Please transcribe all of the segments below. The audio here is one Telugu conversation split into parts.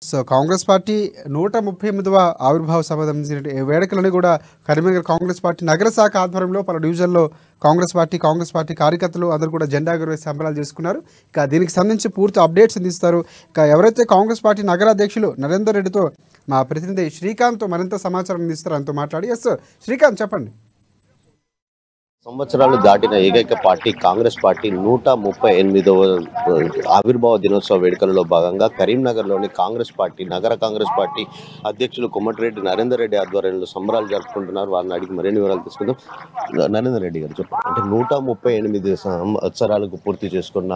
సో కాంగ్రెస్ పార్టీ 138వ ఆవిర్భావ సభ సంబంధించిన వేడుకలను కూడా కరీంనగర్ కాంగ్రెస్ పార్టీ నగర శాఖ ఆధ్వర్యంలో పలు డివిజన్లో కాంగ్రెస్ పార్టీ కార్యకర్తలు అందరూ కూడా జెండా ఎగురవేసి సంబరాలు చేసుకున్నారు. ఇక దీనికి సంబంధించి పూర్తి అప్డేట్స్ అందిస్తారు. ఇక ఎవరైతే కాంగ్రెస్ పార్టీ నగర అధ్యక్షులు నరేందర్ రెడ్డితో మా ప్రతినిధి శ్రీకాంత్ మరింత సమాచారం అందిస్తారు. అంతా మాట్లాడి శ్రీకాంత్ చెప్పండి. సంవత్సరాలు దాటిన ఏకైక పార్టీ కాంగ్రెస్ పార్టీ 138వ ఆవిర్భావ దినోత్సవ వేడుకలలో భాగంగా కరీంనగర్లోని నగర కాంగ్రెస్ పార్టీ అధ్యక్షులు కోమటిరెడ్డి నరేందర్ రెడ్డి ఆధ్వర్యంలో సంబరాలు జరుపుకుంటున్నారు. వారిని అడిగి మరిన్ని వివరాలు తీసుకుందాం. నరేందర్ రెడ్డి గారు చెప్పండి, అంటే 138 సంవత్సరాలకు పూర్తి చేసుకున్న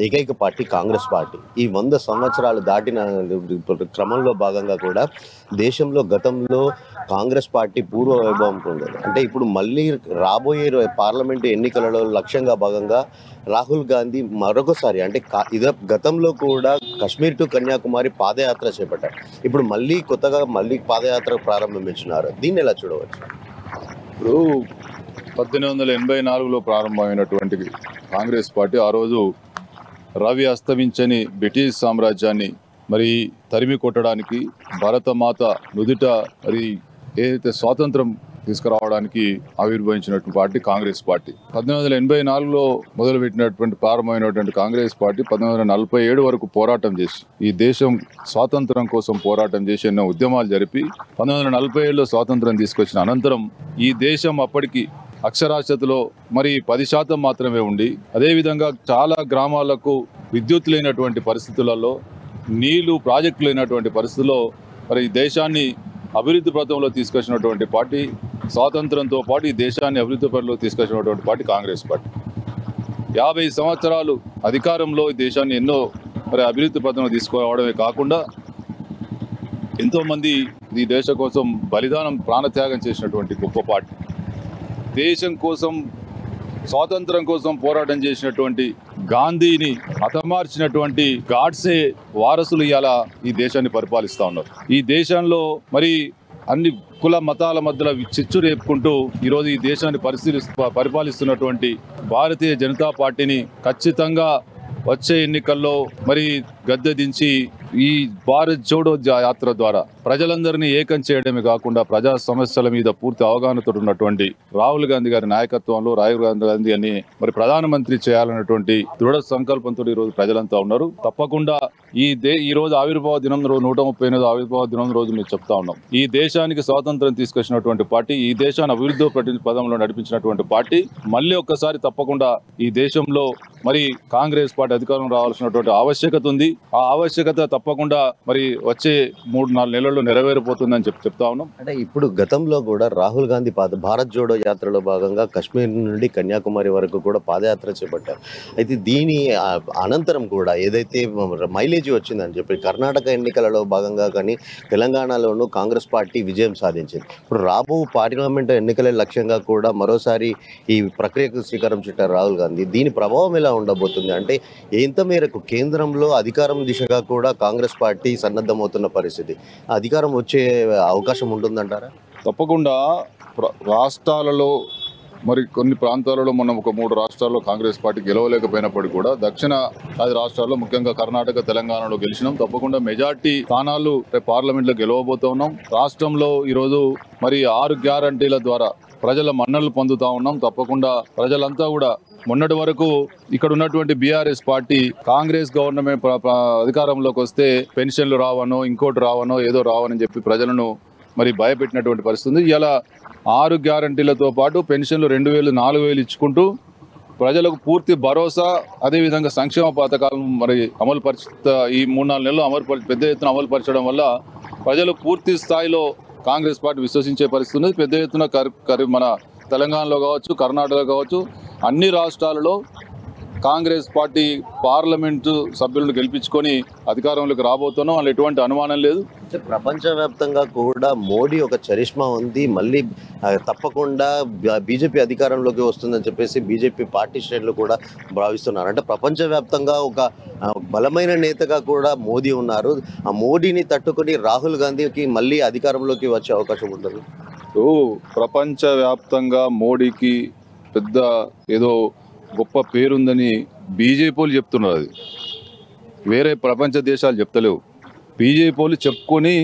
ఏకైక పార్టీ కాంగ్రెస్ పార్టీ ఈ 100 సంవత్సరాలు దాటిన క్రమంలో భాగంగా కూడా దేశంలో గతంలో కాంగ్రెస్ పార్టీ పూర్వ వైభవం ఉండేది. అంటే ఇప్పుడు మళ్ళీ రాబోయే పార్లమెంటు ఎన్నికలలో లక్ష్యంగా భాగంగా రాహుల్ గాంధీ మరొకసారి అంటే గతంలో కూడా కశ్మీర్ టు కన్యాకుమారి పాదయాత్ర చేపట్టారు. ఇప్పుడు కొత్తగా పాదయాత్ర ప్రారంభించినారు. దీన్ని ఎలా చూడవచ్చు? ఇప్పుడు 1884లో ప్రారంభమైనటువంటి కాంగ్రెస్ పార్టీ ఆ రోజు రవి అస్తమించని బ్రిటిష్ సామ్రాజ్యాన్ని తరిమి కొట్టడానికి భారతమాత నుదుట ఏదైతే స్వాతంత్రం తీసుకురావడానికి ఆవిర్భవించినటువంటి పార్టీ కాంగ్రెస్ పార్టీ. 1884లో మొదలుపెట్టినటువంటి ప్రారంభమైనటువంటి కాంగ్రెస్ పార్టీ 1947 వరకు పోరాటం చేసి ఈ దేశం స్వాతంత్రం కోసం పోరాటం చేసి ఎన్నో ఉద్యమాలు జరిపి 1947లో స్వాతంత్రం తీసుకొచ్చిన అనంతరం ఈ దేశం అప్పటికి అక్షరాస్యతలో 10% మాత్రమే ఉండి, అదేవిధంగా చాలా గ్రామాలకు విద్యుత్ లేనటువంటి పరిస్థితులలో, నీళ్లు ప్రాజెక్టులు లేనటువంటి పరిస్థితుల్లో ఈ దేశాన్ని అభివృద్ధి పథంలో తీసుకొచ్చినటువంటి పార్టీ, స్వాతంత్రంతో పాటు ఈ దేశాన్ని అభివృద్ధి పథంలో తీసుకొచ్చినటువంటి పార్టీ కాంగ్రెస్ పార్టీ. 50 సంవత్సరాలు అధికారంలో ఈ దేశాన్ని ఎన్నో అభివృద్ధి పథంలో తీసుకురావడమే కాకుండా ఎంతోమంది ఈ దేశం కోసం బలిదానం ప్రాణత్యాగం చేసినటువంటి గొప్ప పార్టీ. దేశం కోసం స్వాతంత్రం కోసం పోరాటం చేసినటువంటి గాంధీని హతమార్చినటువంటి గాడ్సే వారసులు ఇలా ఈ దేశాన్ని పరిపాలిస్తూ ఉన్నారు. ఈ దేశంలో అన్ని కుల మతాల మధ్యలో చిచ్చు రేపుకుంటూ ఈరోజు ఈ దేశాన్ని పరిపాలిస్తున్నటువంటి భారతీయ జనతా పార్టీని ఖచ్చితంగా వచ్చే ఎన్నికల్లో గద్దె దించి ఈ భారత్ జోడో యాత్ర ద్వారా ప్రజలందరినీ ఏకం చేయడమే కాకుండా ప్రజా సమస్యల మీద పూర్తి అవగాహనతో ఉన్నటువంటి రాహుల్ గాంధీ గారి నాయకత్వంలో రాహుల్ గాంధీ అని ప్రధానమంత్రి చేయాలన్నటువంటి దృఢ సంకల్పంతో ఈ రోజు ప్రజలంతా ఉన్నారు. తప్పకుండా ఈ రోజు ఆవిర్భావ దినం రోజు 138వ ఆవిర్భావ దినం రోజు మేము చెప్తా ఉన్నాం. ఈ దేశానికి స్వాతంత్రం తీసుకొచ్చినటువంటి పార్టీ, ఈ దేశాన్ని అభివృద్ధి పదంలో నడిపించినటువంటి పార్టీ మళ్ళీ ఒక్కసారి తప్పకుండా ఈ దేశంలో కాంగ్రెస్ పార్టీ అధికారం రావాల్సినటువంటి ఆవశ్యకత ఉంది. ఆ ఆవశ్యకత తప్పకుండా వచ్చే 3-4 నెలల్లో నెరవేరిపోతుందని చెప్తా ఉన్నాం. అంటే ఇప్పుడు గతంలో కూడా రాహుల్ గాంధీ భారత్ జోడో యాత్రలో భాగంగా కశ్మీర్ నుండి కన్యాకుమారి వరకు కూడా పాదయాత్ర చేపట్టారు. అయితే దీని అనంతరం కూడా ఏదైతే మైలేజీ వచ్చిందని చెప్పి కర్ణాటక ఎన్నికలలో భాగంగా కానీ తెలంగాణలోనూ కాంగ్రెస్ పార్టీ విజయం సాధించింది. ఇప్పుడు రాబో పార్లమెంట్ ఎన్నికల లక్ష్యంగా కూడా మరోసారి ఈ ప్రక్రియకు శ్రీకారం చుట్టారు రాహుల్ గాంధీ. దీని ప్రభావం ఎలా ఉండబోతుంది? అంటే ఎంత మేరకు కేంద్రంలో అధికారం దిశగా కూడా కాంగ్రెస్ పార్టీ సన్నద్ధమవుతున్న పరిస్థితి, అధికారం వచ్చే అవకాశం ఉంటుందంటారా? తప్పకుండా. రాష్ట్రాలలో కొన్ని ప్రాంతాలలో మనం ఒక 3 రాష్ట్రాల్లో కాంగ్రెస్ పార్టీ గెలవలేకపోయినప్పటికీ కూడా దక్షిణాది రాష్ట్రాల్లో ముఖ్యంగా కర్ణాటక, తెలంగాణలో గెలిచినాం. తప్పకుండా మెజార్టీ స్థానాలు పార్లమెంట్లో గెలవబోతూ ఉన్నాం. రాష్ట్రంలో ఈరోజు 6 గ్యారంటీల ద్వారా ప్రజల మన్ననలు పొందుతా ఉన్నాం. తప్పకుండా ప్రజలంతా కూడా మొన్నటి వరకు ఇక్కడ ఉన్నటువంటి బీఆర్ఎస్ పార్టీ కాంగ్రెస్ గవర్నమెంట్ అధికారంలోకి వస్తే పెన్షన్లు రావనో ఇంకోటి రావనో ఏదో రావని చెప్పి ప్రజలను భయపెట్టినటువంటి పరిస్థితి. ఇలా 6 గ్యారంటీలతో పాటు పెన్షన్లు 2000, 4000 ఇచ్చుకుంటూ ప్రజలకు పూర్తి భరోసా, అదేవిధంగా సంక్షేమ పథకాలను అమలు ఈ 3-4 నెలలు పెద్ద ఎత్తున అమలు పరచడం వల్ల ప్రజలు పూర్తి స్థాయిలో కాంగ్రెస్ పార్టీ విశ్వసించే పరిస్థితి ఉంది. పెద్ద ఎత్తున మన తెలంగాణలో కావచ్చు, కర్ణాటకలో కావచ్చు, అన్ని రాష్ట్రాలలో కాంగ్రెస్ పార్టీ పార్లమెంటు సభ్యులను గెలిపించుకొని అధికారంలోకి రాబోతున్నాం. వాళ్ళు ఎటువంటి అనుమానం లేదు. ప్రపంచవ్యాప్తంగా కూడా మోడీ ఒక చరిష్మా ఉంది, మళ్ళీ తప్పకుండా బీజేపీ అధికారంలోకి వస్తుందని చెప్పేసి బీజేపీ పార్టీ శ్రేణులు కూడా భావిస్తున్నారు. అంటే ప్రపంచవ్యాప్తంగా ఒక బలమైన నేతగా కూడా మోదీ ఉన్నారు. ఆ మోడీని తట్టుకొని రాహుల్ గాంధీకి మళ్ళీ అధికారంలోకి వచ్చే అవకాశం ఉంటుంది. ప్రపంచవ్యాప్తంగా మోడీకి పెద్ద ఏదో గొప్ప పేరుందని బీజేపీలు చెప్తున్నారు. అది వేరే ప్రపంచ దేశాలు చెప్తలేవు. బీజేపీ వాళ్ళు చెప్పుకొని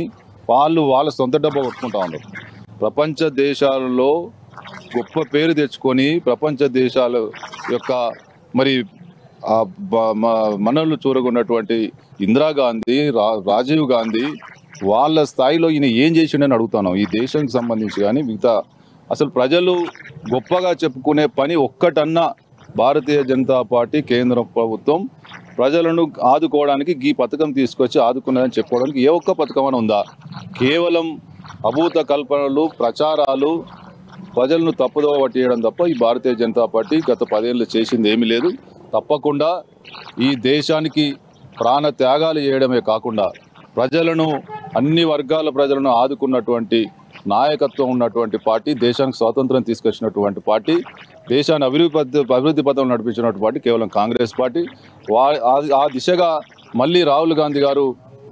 వాళ్ళ సొంత డబ్బా కొట్టుకుంటా ఉన్నారు. ప్రపంచ దేశాలలో గొప్ప పేరు తెచ్చుకొని ప్రపంచ దేశాల యొక్క మరి మనల్ని చూరగొన్నటువంటి ఇందిరాగాంధీ, రాజీవ్ గాంధీ వాళ్ళ స్థాయిలో ఈయన ఏం చేసిండని అడుగుతాను. ఈ దేశానికి సంబంధించి కానీ మిగతా అసలు ప్రజలు గొప్పగా చెప్పుకునే పని ఒక్కటన్నా భారతీయ జనతా పార్టీ కేంద్ర ప్రభుత్వం ప్రజలను ఆదుకోవడానికి ఈ పథకం తీసుకొచ్చి ఆదుకున్నారని చెప్పుకోవడానికి ఏ ఒక్క పథకం అని ఉందా? కేవలం అభూత కల్పనలు, ప్రచారాలు, ప్రజలను తప్పుదోవ పట్టియడం తప్ప ఈ భారతీయ జనతా పార్టీ గత 10 ఏళ్ళు చేసింది ఏమీ లేదు. తప్పకుండా ఈ దేశానికి ప్రాణ త్యాగాలు చేయడమే కాకుండా ప్రజలను, అన్ని వర్గాల ప్రజలను ఆదుకున్నటువంటి నాయకత్వం ఉన్నటువంటి పార్టీ, దేశానికి స్వాతంత్రం తీసుకొచ్చినటువంటి పార్టీ, దేశాన్ని అభివృద్ధి పథంలో నడిపించినటువంటి పార్టీ కేవలం కాంగ్రెస్ పార్టీ. ఆ దిశగా మళ్ళీ రాహుల్ గాంధీ గారు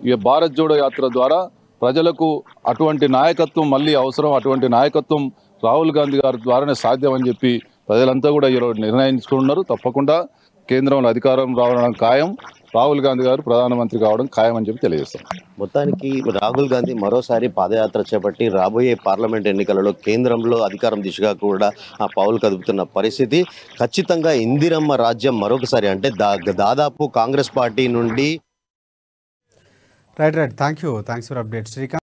ఈ భారత్ జోడో యాత్ర ద్వారా ప్రజలకు అటువంటి నాయకత్వం మళ్ళీ అవసరం, అటువంటి నాయకత్వం రాహుల్ గాంధీ గారి ద్వారానే సాధ్యం అని చెప్పి ప్రజలంతా కూడా ఈరోజు నిర్ణయించుకున్నారు. తప్పకుండా కేంద్రంలో అధికారం రావడం ఖాయం, రాహుల్ గాంధీ గారు ప్రధానమంత్రి కావడం ఖాయం అని చెప్పి తెలియజేస్తారు. మొత్తానికి రాహుల్ గాంధీ మరోసారి పాదయాత్ర చేపట్టి రాబోయే పార్లమెంట్ ఎన్నికలలో కేంద్రంలో అధికారం దిశగా కూడా ఆ పావులు కదుపుతున్న పరిస్థితి. ఖచ్చితంగా ఇందిరమ్మ రాజ్యం మరొకసారి అంటే దాదాపు కాంగ్రెస్ పార్టీ నుండి right thanks for update Srikanth.